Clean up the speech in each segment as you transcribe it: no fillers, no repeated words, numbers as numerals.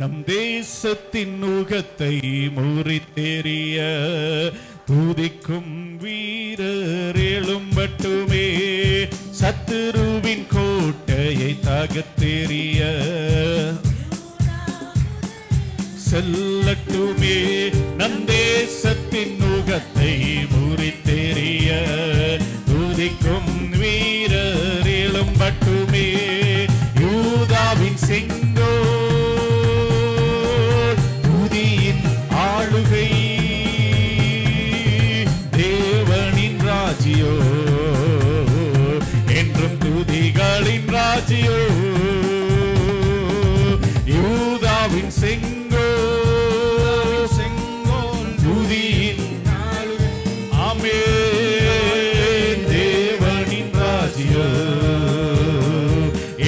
நம் தேசத்தின் நுகத்தை முறித்தெறிய துதிக்கும் வீரர் எழும்பட்டுமே. சத்துருவின் கோட்டையை தகர்த்தெறிய செல்லட்டுமே. நம் தேசத்தின் நுகத்தை முறித்தெறிய துதிக்கும் வீரர் எழும்பட்டுமே. யூதாவின் செங்கோல் துதியின் ஆளுகை, தேவனின் ராஜ்யோ என்றும் துதிகளின் ராஜ்யோ. யூதாவின் செங்கோல் துதியின் ஆமென், தேவனின் ராஜ்யோ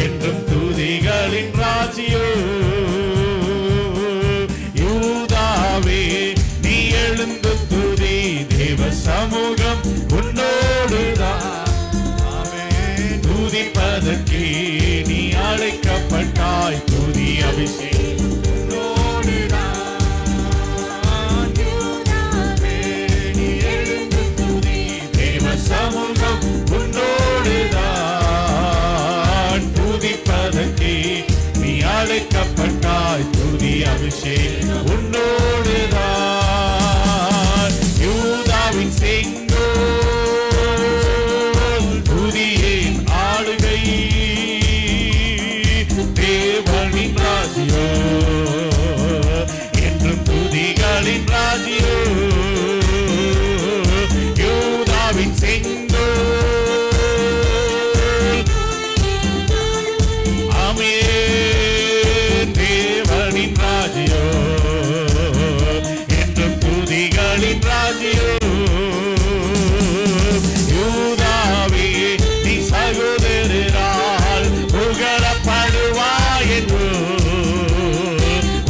என்றும் துதிகளின் ராஜ்யோ. யூதாவே நீ எழுந்து துதி, தேவ சமூகம் உன்னோடுதான். துதிப்பதற்கே நீ அழைக்கப்பட்டாய், துதி அபிஷேகம் உன்னோடுதான். நீ எழுந்து துதி, தேவ சமூகம் உன்னோடுதான். துதிப்பதற்கே நீ அழைக்கப்பட்டாய், துதி அபிஷேகம் உன்னோடுதான். யூதாவின் செங்கோல் துதியின் ஆளுகை, தேவனின் ராஜ்யோ என்றும் துதிகளின் ராஜ்யோ. யூதாவின் செங்கோல் ஆமென், தேவனின் ராஜ்யோ என்றும் துதிகளின் ராஜ்யோ. யூதாவே நீ சகோதரரால் புகழப்படுவாய் என்று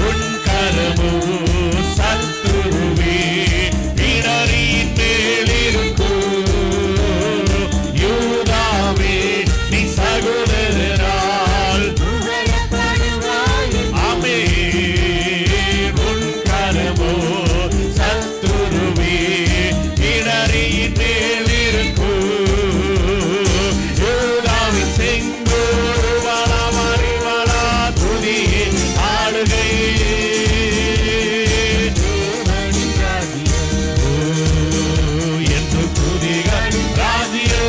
உன் கரமோ சத்துருவே இடரின் மேலிருக்கும். யூதாவே நீ சகோதரரால் ஆமென், உன் கரமோ சத்துருவே இடரின் மேலிருக்கும். யூதாவின் செங்கோல் வளமறி வள துதியின் ஆளுகை, என்று துதிகளின் ராஜ்யோ.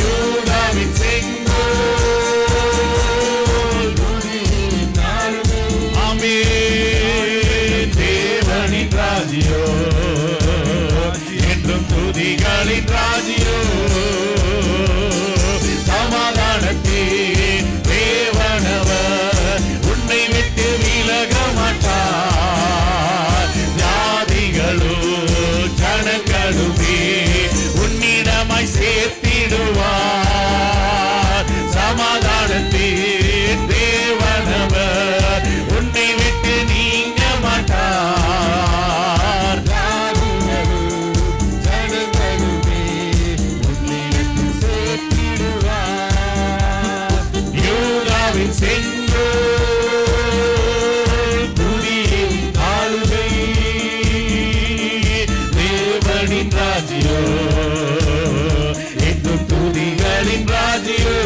யூதாவின் செங்கோல் ஆமென், தேவனின் ராஜ்யோ என்றும் துதிகளின் ராஜ்யோ. சமாதானத்தே தேவனவர் உன்னை விட்டு விலக மாட்டார். ஜாதிகளோ ஜனங்களுமே உன்னிடமாய் சேர்த்திடுவார். சமாதானத்தே தேவனவர் உன்னை விட்டு நீங்க மாட்டார். யூதாவின் செங்கோல் துதியின் ஆளுகை, தேவனின் ராஜ்யோ என்றும் துதிகளின் ராஜ்யோ.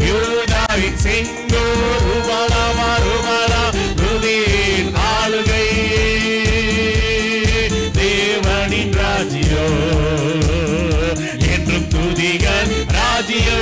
யூதாவின் செங்கோல் ருபலா துதியின் ஆளுகை, தேவனின் ராஜ்யோ என்றும் துதிகள் ராஜ்யோ.